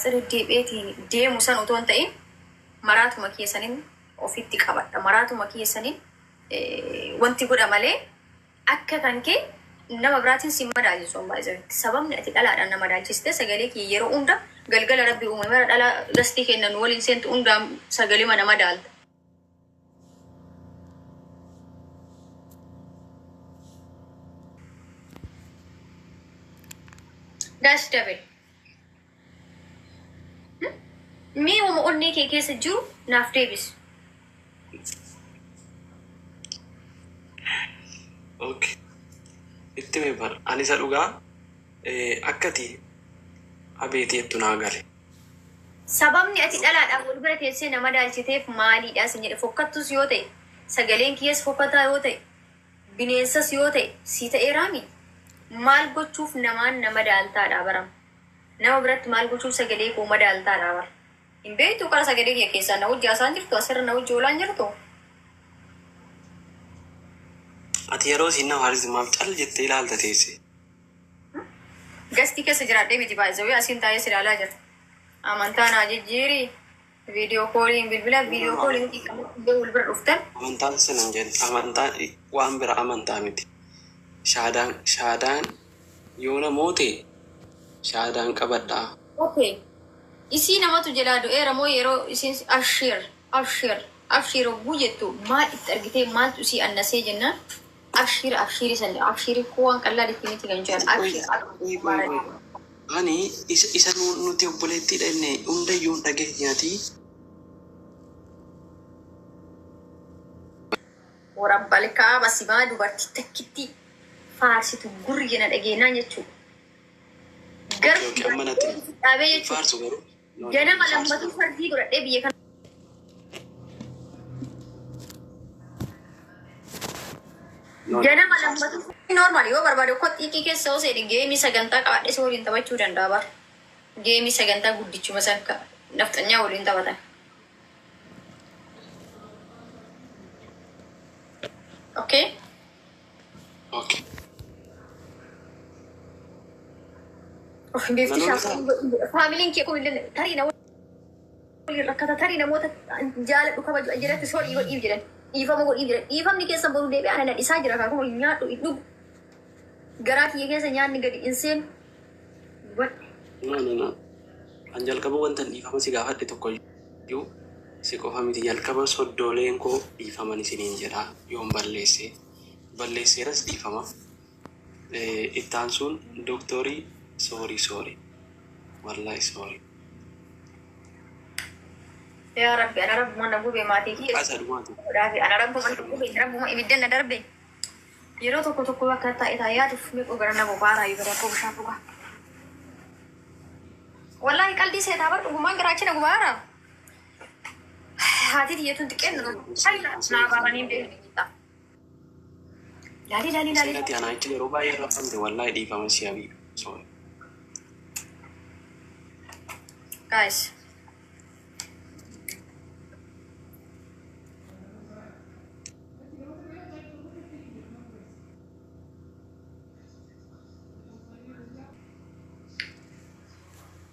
Sirriitti deemu san otoo hin ta'in maraatuma keessaniin ofitti qabadha. Maraatuma keessaniin wanti godha malee akka kan kee nama biraatiin si madaalchisu hin baay'isanii. Sababni ati dhalaadhaan nama madaalchiste sagalee kee yeroo hunda galgala rabbi uume mara dhala gastii kennan waliin seentu hundaan sagalee mana madaalta. Dash dabel. Mee uuma onnee kee keessa jiru naaf deebisu. Okay. Itti mee bara ani isa dhugaa akkati abeeteettu naa gale. Sababni ati dhalaadhaan wal bira teessee nama daalchiteef maaliidha sin jedhe fokkattus yoo ta'e sagaleen kiyas fokkataa yoo ta'e bineensas yoo ta'e si ta'ee raami maal gochuuf namaan nama daaltaadha barama. Nama biratti maal gochuuf sagalee koo madaaltaadha bara. Hin beektu qara sagalee kee keessaa na wajjaa isaan jirtu asirra na wajjii oolaan jirtu. Ati yeroo siin nama haalismaaf cal jettee ilaalta teesse. Gastii keessa jiraadhee miti baay'isawee asiin taa'ee si ilaalaa jira. Amantaa naa jijjiiri viidiyoo kooliin bilbila viidiyoo kooliin xiqqaatee wal bira dhuftan. Amantaan sinan jedhe amantaan waan bira amantaa miti. Shaadaan yoo namoote shaadaan qabadhaa. Okay. Isii namatu jalaa du'eera moo yeroo isiin abshir hogguu jettu maal itti argitee maaltu isii annasee jennaan abshir san abshir waan qallaa itti miti kan jedhan ani isa nuti obboleettii dhenne hundayyuu dhageenyaati. Warabbalkaa basimaa dubartii takkitti faarsitu gurri jena dhageenyaa jechuudha. Dhaabee jechuudha. Ganama lammatu fardii godhadhee biyya kana. Ganama lammatu normaali yoo barbaade ukkoo xiqqii keessa osoo jedhe geemii sagantaa qabadhe si waliin taphachuu danda'a bara. Geemii sagantaa guddichuma san nafxanyaa waliin taphatan. Okay? Okay. Of beefti faamiliin kee kun tarii namoota rakkata tarii namoota jaaladhu kabaju ajirratti soolii godhiif jedhan dhiifama godhiif jedhan dhiifamni keessa boruu deebi'ee ana nadhisaa jira kaakuma nyaadhu hin dhugu garaa kiyya keessa nyaanni gadi hin seenu No. An jalqaba wanta dhiifama si gaafadhe tokko iyyuu si qofa miti jalqaba soddooleen koo dhiifaman isiniin jedha yoon balleesseeras dhiifama. Ittaan sun dooktorii sorry. Wallahi sorry. Ya Rabbi, ana Rabbi mana gube mati ki. Asa dumaatu. Rabbi, ana Rabbi mana gube, Rabbi mana ibiddan na darbe. Yeroo tokko akka ta'e yaatuuf meeqoo gara nama baaraa yoo gara koo bishaan dhugaa. Wallahi qalbii seetaa bar dhugumaan garaachina gubaara. Haati diyyatuun xiqqeen naa baabanii beekta. Laali. Seerati anaa jechuun yeroo baay'ee raffamte wallahi dhiifama si habii. Sorry. Guys.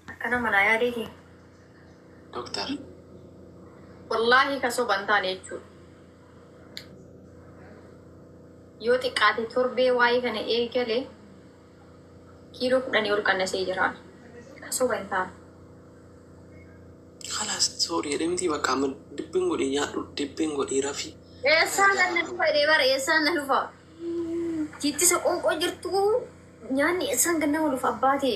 Akkana mana yaadeeti. Doktor. Wallahi kasoo bantaan jechuudha. Yoo xiqqaate torbee waa'ee kana eegale kiiloo 10 ol qannasee jiraan. Kasoo bantaan. Khalas sorry edemiti bakka amma dibbin godhee nyaadhu dibbin godhee rafi. Eessaan na dhufa edee bara eessaan na dhufa. Jiittisa qonqoo jirtu nyaanni eessaan ganna waluuf abbaate.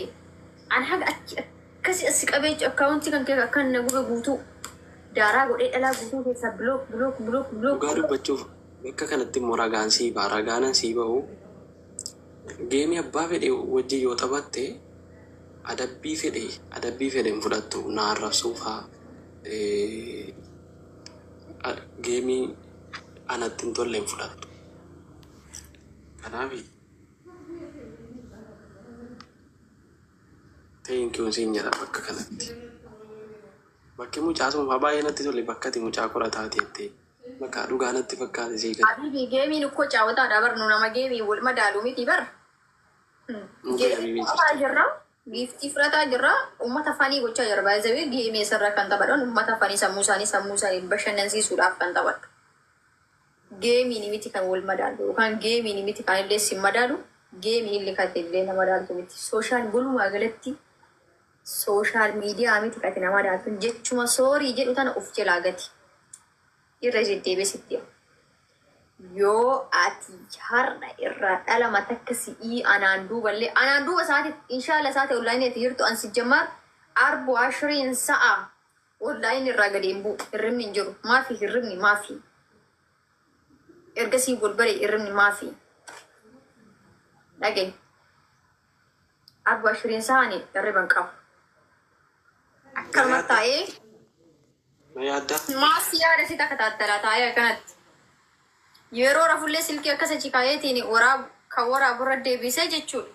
An haga akkasi asi qabeechu akkaawuntii kan kee akkan na gube guutuu. Daaraa godhee dhalaa guutuu keessaa bilook. Dhugaa dubbachuuf bakka kanatti immoo ragaanan sii bahu. Geemii abbaa fedhe wajjin yoo taphatte adabbii fedhe hin fudhattu na arrabsuufaa geemii anatti hin tolle hin fudhattu. Kanaafi teenkiyoon siin jedha bakka kanatti. Bakki mucaa sun baay'ee natti tolle bakka ati mucaa qorataa teettee bakka dhugaa natti fakkaate sii gala. Habibi geemiin ukkoo caawwataadha barnu nama geemii wal madaaluu miti bara. Geemii jirra Giiftii fudhataa jirra. Uummata afaanii gochaa jira. Baay'ee geemee sarara kan taphatan uummata afaanii sammuu isaanii bashannansiisuudhaaf kan taphatu. Geemiin miti kan wal madaalu yookaan geemiin miti kan illee si madaalu geemiin illee kan illee nama madaalu miti. Sooshaal gulumaa galatti sooshaal miidiyaa miti kan nama madaalu jechuma soorii jedhu tana of jalaa gati. Irra deddeebisitti yoo ati har'a irraa dhalama takka si'ii anaan duuba isaati inshaalla isaati onlaayiniitti jirtu ansi jammar arbu ashiriin sa'a onlaayinii irraa gadi hin bu'u hirribni hin jiru maafi hirribni maafi ergasii golbare hirribni maafi dhageen arbu ashiriin sa'ani hirriban qabu akkanuma taa'ee maasi yaada si takka taattalaa taa'ee akkanatti yeroo rafullee silkii akkas achi kaayetiin kan waraaburra deebisee jechuudha.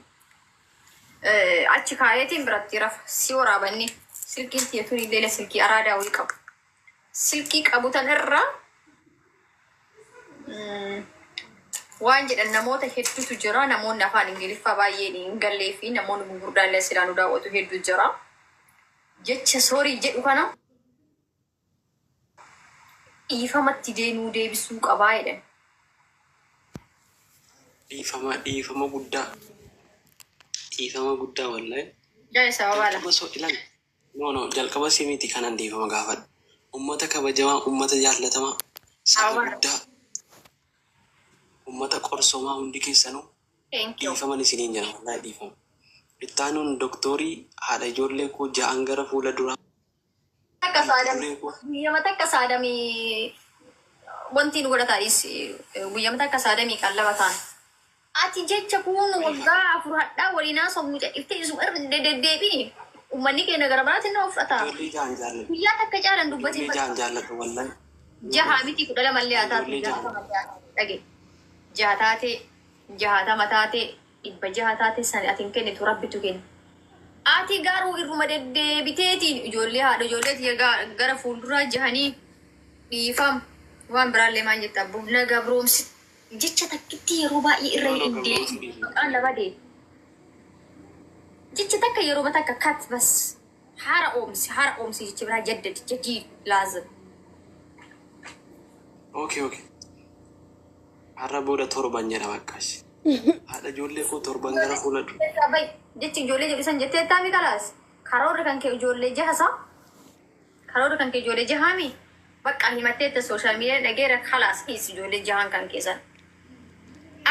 Achi kaayetiin biratti rafa si waraabanni silkiin tiyatuun illee silkii araadaa wayii qabu. Silkii qabutan irra waan jedhan namoota hedduutu jira. Namoonni afaan Ingiliffaa baay'een hin gallee fi namoonni gurguddaallee silaanuu daawwatu hedduu jira. Jecha soorii jedhu kana dhiifamatti deebisuu qabaa jedhan. dhiifama guddaa wallahi. Jaa sababa Osoo ilan no jalqaba simiti kanan dhiifama gaafadhu. Ummata kabajamaa, ummata jaallatamaa, saba guddaa, ummata qorsomaa hundi keessanuu dhiifaman isiniin jira wallahi dhiifama. Ittaanuun doktorii haadha ijoollee koo ja'an gara fuula duraa. Guyyama takka saadamii wanti nu godhataanis guyyama takka saadamii qallaba ta'an. Ati jecha kun waggaa afur hadhaa waliinaa sammuu jedhiftee isuma irra deddeebiin uummanni keenya gara biraatiin nama fudhata. Guyyaa takka caalan dubbatee jaallatu wallahi. Jaha miti 12 haa taatu. Dhage. Jaha taatee 60 taatee 600 taatee san ati hin kennitu rabbitu kenna. Ati garuu irruma deddeebiteetiin ijoollee haadha ijoollee gara fuulduraa jahanii dhiifam waan biraallee maal jetta abbo nagaa biroomsi jecha takkitti yeroo baay'ee irra hin maqaan labadee jecha takka yeroo takka kat bas hara oomsi jecha biraa jaddadi jadii laazim. Okay. Har'a booda torban jedha bakkaash. Haadha ijoollee koo torban gara fuula dura. Jechi ijoollee jedhisan jettee taami kalaas karoorri kan kee ijoollee jahasa karoorri kan kee ijoollee jahaami bakka himatteetta sooshaal miidiyaa dhageera kalaas dhiisi ijoollee jahan kan keessan.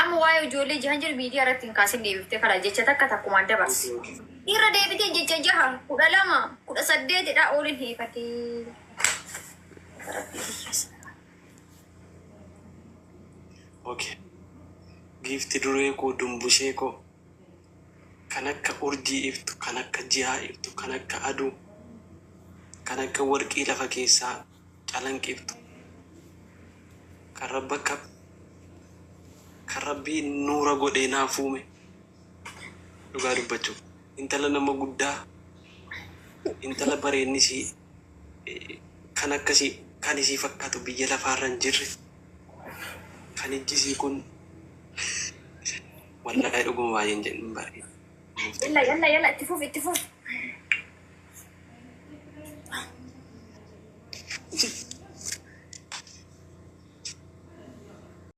Amma waa'ee ijoollee jahan jiru miidiyaa irratti hin kaasin deebiftee kalaa jecha takkumaan dabarsi. Irra deebitee jecha jaha 12 18dha oolin hiifatee. Okay. Giifti duree koo dumbushee koo kan akka urjii iftu, kan akka jihaa iftu, kan akka aduu, kan akka warqii lafa keessaa calanqiftu, kan rabbii nuura godhee naaf uume dhugaa dubbachuuf intala nama guddaa intala bareennisii kan akkasii kan isii fakkaatu biyya lafaarra hin jirre kan ijjisii kun wallahi dhuguma baay'een jedhin bareeda. Yalla itti fuuf.